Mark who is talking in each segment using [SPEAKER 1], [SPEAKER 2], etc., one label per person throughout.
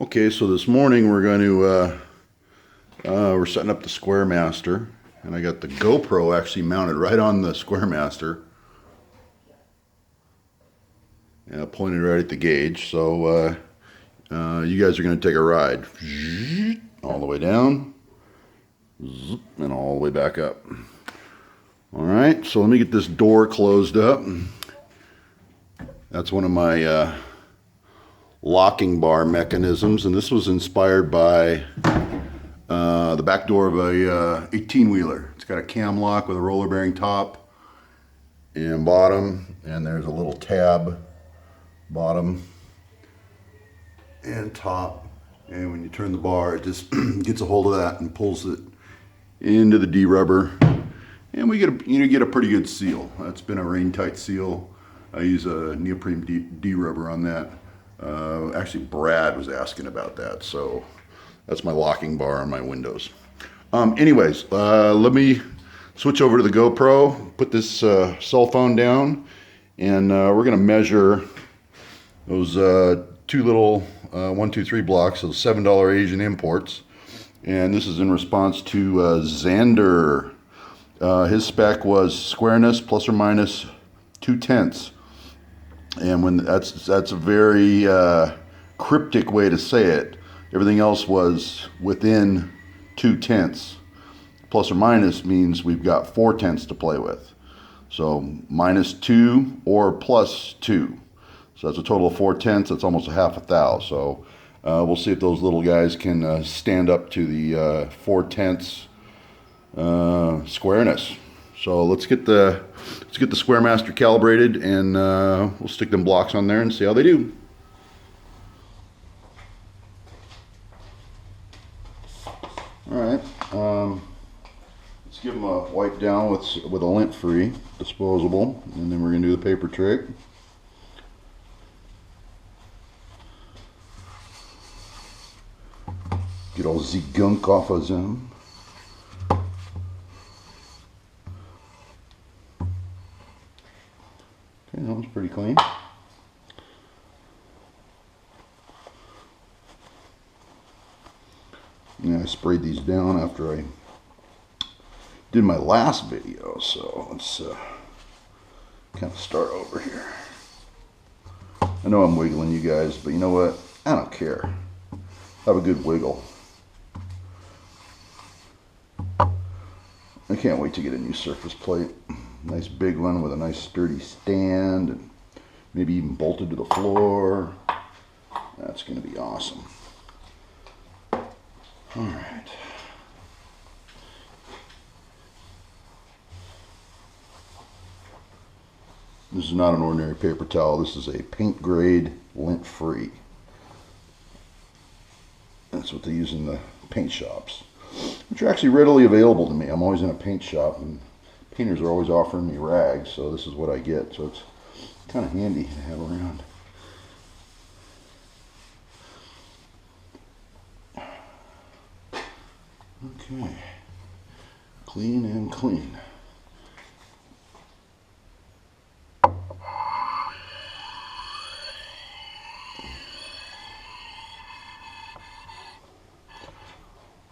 [SPEAKER 1] Okay, so this morning we're going to we're setting up the Squaremaster, and I got the GoPro actually mounted right on the Squaremaster, pointed right at the gauge. So you guys are going to take a ride all the way down and all the way back up. All right, so let me get this door closed up. That's one of my locking bar mechanisms, and this was inspired by the back door of a 18-wheeler. It's got a cam lock with a roller bearing top and bottom, and there's a little tab bottom and top, and when you turn the bar it just gets a hold of that and pulls it into the D-rubber, and we get a pretty good seal. That's been a rain tight seal. I use a neoprene D-rubber on that. Actually, Brad was asking about that, so that's my locking bar on my windows. Anyways, let me switch over to the GoPro, put this cell phone down, and we're going to measure those two little 1, 2, 3 blocks, those $7 Asian imports. And this is in response to Xander. His spec was squareness plus or minus 2/10. And when that's a very cryptic way to say it. Everything else was within 2/10. Plus or minus means we've got 4/10 to play with. So -2 or +2. So that's a total of 4/10. That's almost a half a thou. So we'll see if those little guys can stand up to the 4/10 squareness. So let's get the Squaremaster calibrated, and we'll stick them blocks on there and see how they do. All right, let's give them a wipe down with a lint-free disposable, and then we're gonna do the paper trick. Get all the gunk off of them. Okay, that one's pretty clean. Yeah, I sprayed these down after I did my last video, so let's kind of start over here. I know I'm wiggling you guys, but you know what? I don't care. Have a good wiggle. I can't wait to get a new surface plate. Nice big one with a nice sturdy stand, and maybe even bolted to the floor. That's going to be awesome. All right. This is not an ordinary paper towel. This is a paint grade lint free. That's what they use in the paint shops, which are actually readily available to me. I'm always in a paint shop, and painters are always offering me rags, so this is what I get. So it's kind of handy to have around. Okay, clean and clean.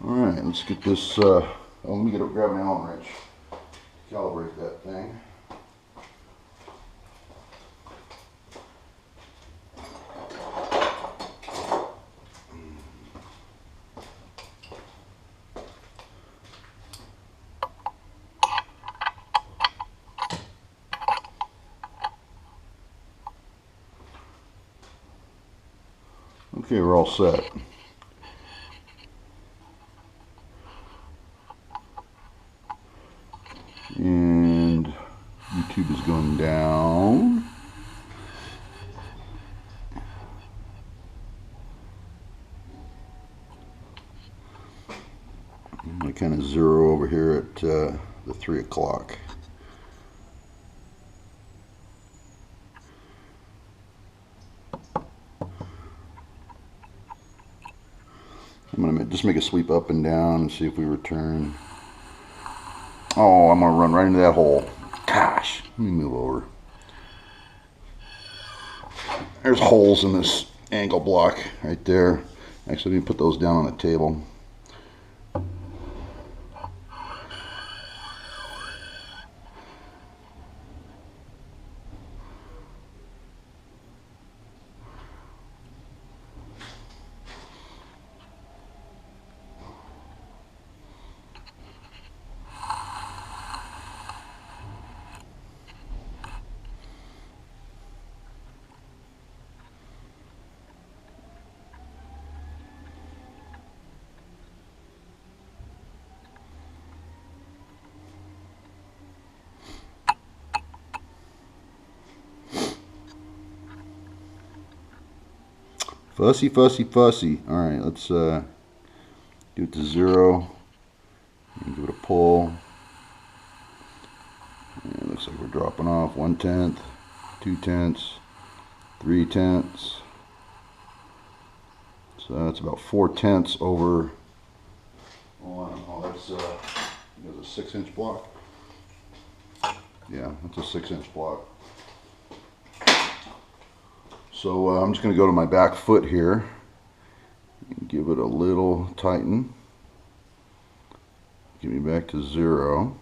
[SPEAKER 1] All right, let's get this. Let me grab an Allen wrench. Calibrate that thing. Okay, we're all set. And YouTube is going down. I kind of zero over here at the 3 o'clock. I'm going to just make a sweep up and down and see if we return. Oh, I'm going to run right into that hole. Gosh, let me move over. There's holes in this angle block right there. Actually, let me put those down on the table. Fussy, fussy, fussy. Alright, let's do it to 0. And give it a pull. And it looks like we're dropping off 1/10, 2/10, 3/10. So that's about 4/10 over. Oh, that's a 6-inch block. Yeah, that's a 6-inch block. So I'm just going to go to my back foot here and give it a little tighten. Get me back to 0.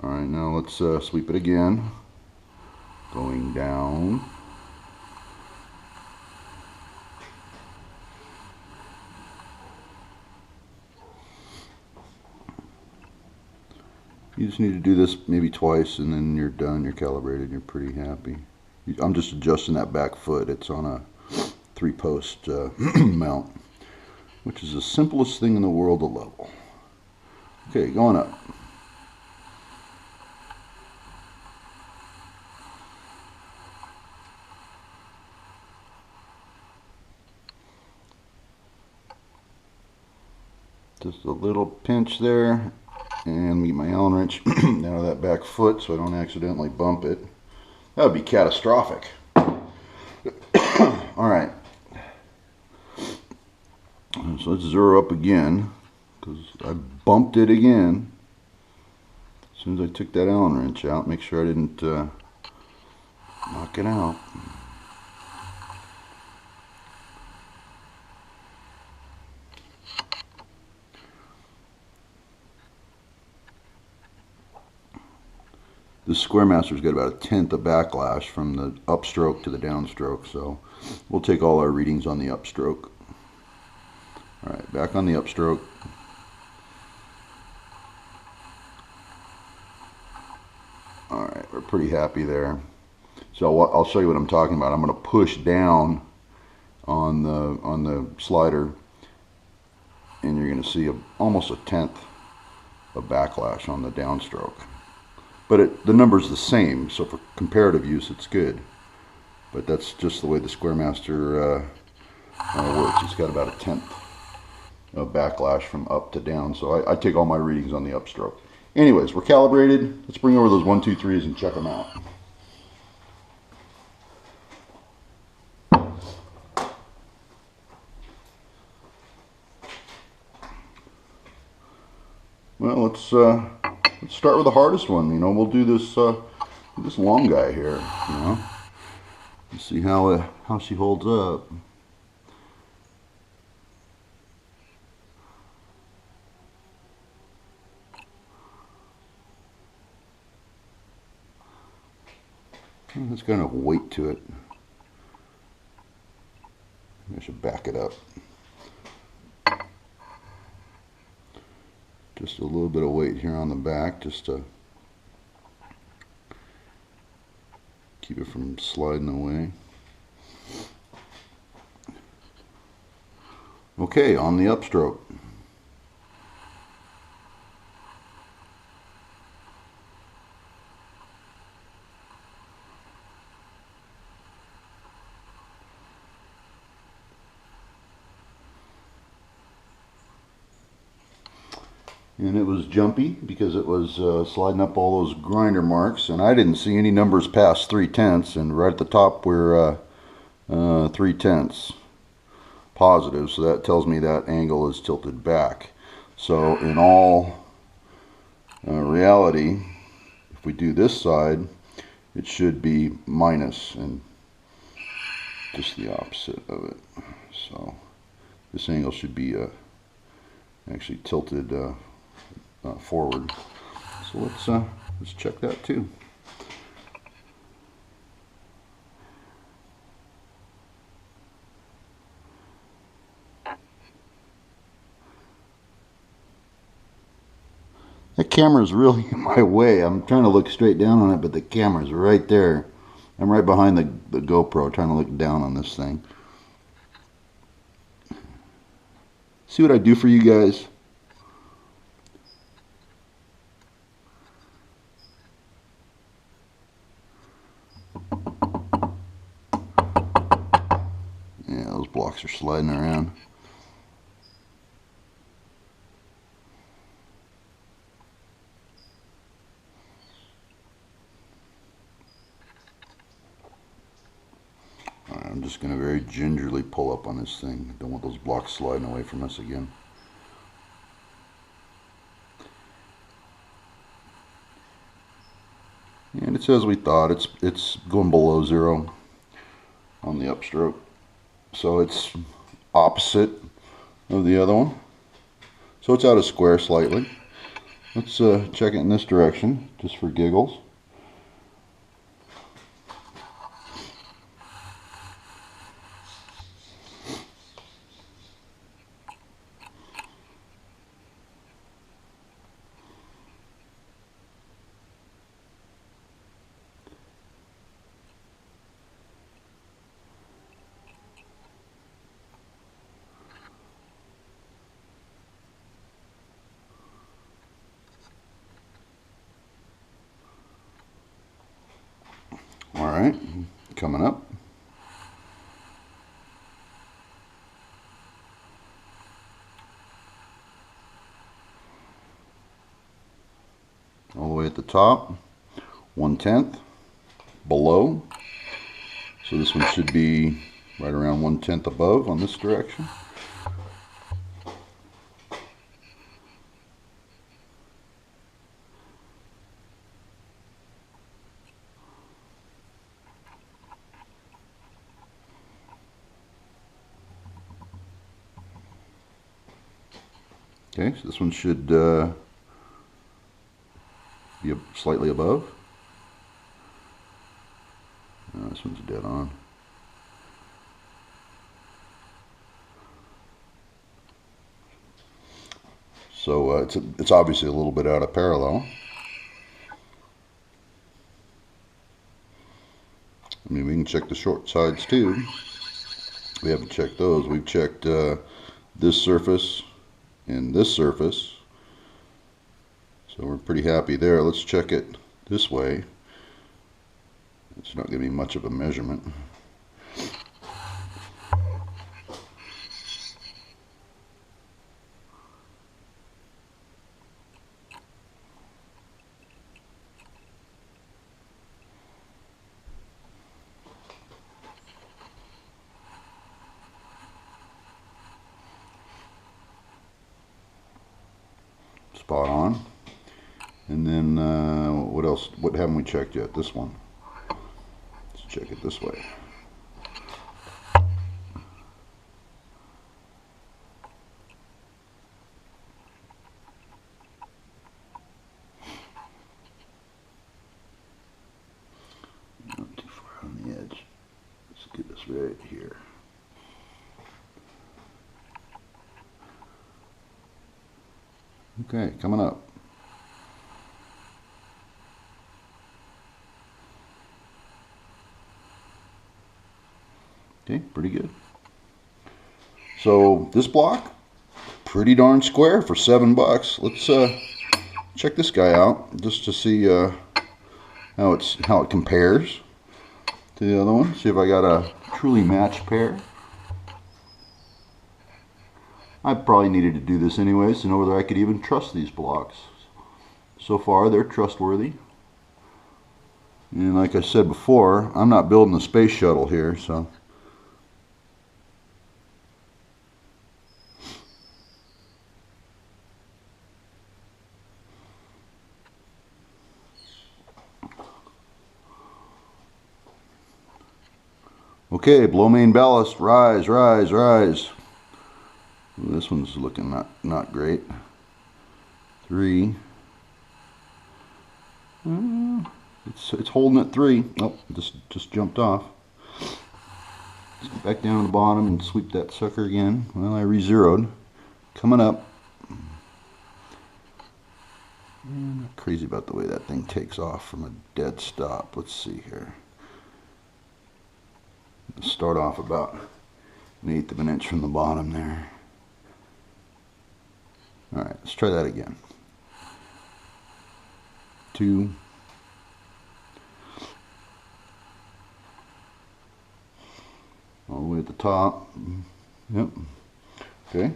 [SPEAKER 1] Alright, now let's sweep it again. Going down. You just need to do this maybe twice and then you're done, you're calibrated, you're pretty happy. I'm just adjusting that back foot. It's on a 3-post mount, which is the simplest thing in the world to level. Okay, going up. Just a little pinch there, and get my Allen wrench out of that back foot so I don't accidentally bump it. That would be catastrophic. Alright. So let's 0 up again, because I bumped it again. As soon as I took that Allen wrench out, make sure I didn't knock it out. The Squaremaster's got about 1/10 of backlash from the upstroke to the downstroke, so we'll take all our readings on the upstroke. Alright, back on the upstroke. Alright, we're pretty happy there. So I'll show you what I'm talking about. I'm going to push down on the slider, and you're going to see almost 1/10 of backlash on the downstroke. But the number's the same, so for comparative use it's good. But that's just the way the Squaremaster works. It's got about 1/10 of backlash from up to down, so I take all my readings on the upstroke. Anyways, we're calibrated. Let's bring over those 1, 2, 3s and check them out. Well, let's start with the hardest one. You know, we'll do this long guy here. You know, let's see how she holds up. There's kind of weight to it. I should back it up. Just a little bit of weight here on the back, just to keep it from sliding away. Okay, on the upstroke. And it was jumpy because it was sliding up all those grinder marks, and I didn't see any numbers past 3/10, and right at the top we're 3/10 positive, so that tells me that angle is tilted back. So in all reality, if we do this side, it should be minus, and just the opposite of it. So this angle should be actually tilted forward. So let's check that too. That camera is really in my way. I'm trying to look straight down on it, but the camera's right there. I'm right behind the GoPro trying to look down on this thing. See what I do for you guys? Yeah, those blocks are sliding around. I'm just going to very gingerly pull up on this thing. Don't want those blocks sliding away from us again. And it's as we thought. It's going below 0 on the upstroke. So it's opposite of the other one. So it's out of square slightly. Let's check it in this direction, just for giggles. All right, coming up. All the way at the top, 1/10 below. So this one should be right around 1/10 above on this direction. Okay, so this one should be slightly above. No, this one's dead on. So it's obviously a little bit out of parallel. I mean, we can check the short sides too. We haven't checked those. We've checked this surface and this surface. So we're pretty happy there. Let's check it this way. It's not going to be much of a measurement. Spot on. And then what else? What haven't we checked yet? This one. Let's check it this way. Not too far on the edge. Let's get this right here. Okay, coming up. Okay, pretty good. So this block, pretty darn square for $7. Let's check this guy out just to see how it compares to the other one. See if I got a truly matched pair. I probably needed to do this anyways to know whether I could even trust these blocks. So far, they're trustworthy. And like I said before, I'm not building a space shuttle here, so. Okay, blow main ballast, rise, rise, rise. This one's looking not great. 3. It's holding at 3. Oh, just jumped off. Let's get back down to the bottom and sweep that sucker again. Well, I re-zeroed. Coming up. I'm not crazy about the way that thing takes off from a dead stop. Let's see here. Start off about 1/8 of an inch from the bottom there. Alright, let's try that again. 2. All the way at the top. Yep. Okay.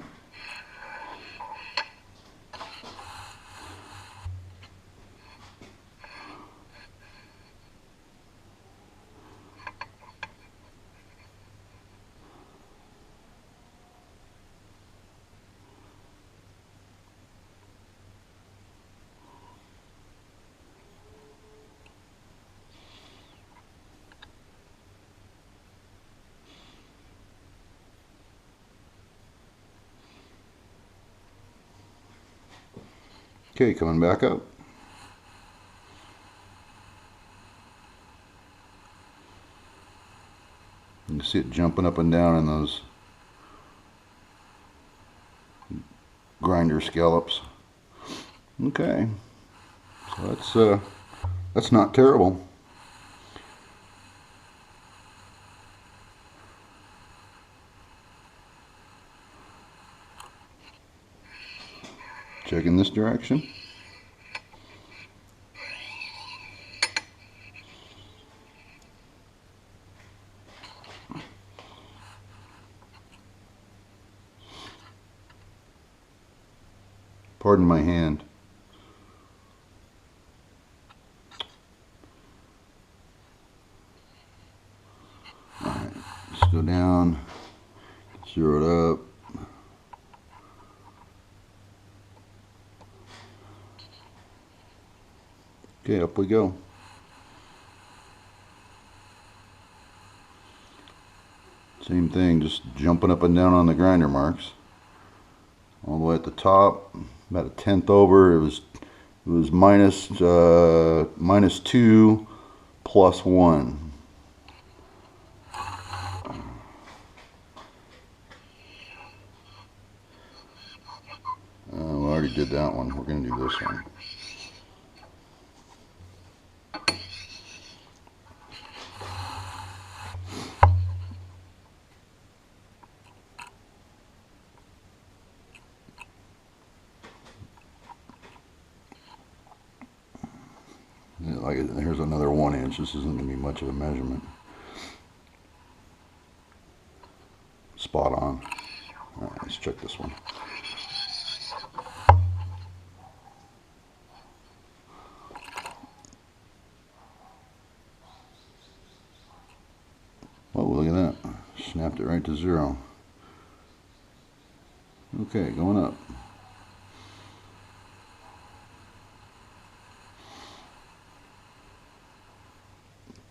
[SPEAKER 1] Okay, coming back up. You can see it jumping up and down in those grinder scallops. Okay, so that's not terrible. Check in this direction. Pardon my hand. Alright, let's go down, zero it up. Okay, up we go. Same thing, just jumping up and down on the grinder marks. All the way at the top, about 1/10 over. It was minus 2 plus 1. We already did that one. We're going to do this one. Here's another 1 inch. This isn't going to be much of a measurement. Spot on. All right, let's check this one. Oh, look at that. Snapped it right to 0. Okay, going up.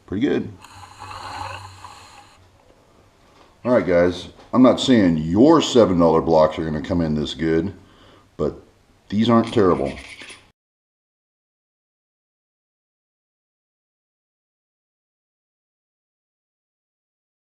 [SPEAKER 1] Pretty good. Alright guys, I'm not saying your $7 blocks are going to come in this good, but these aren't terrible.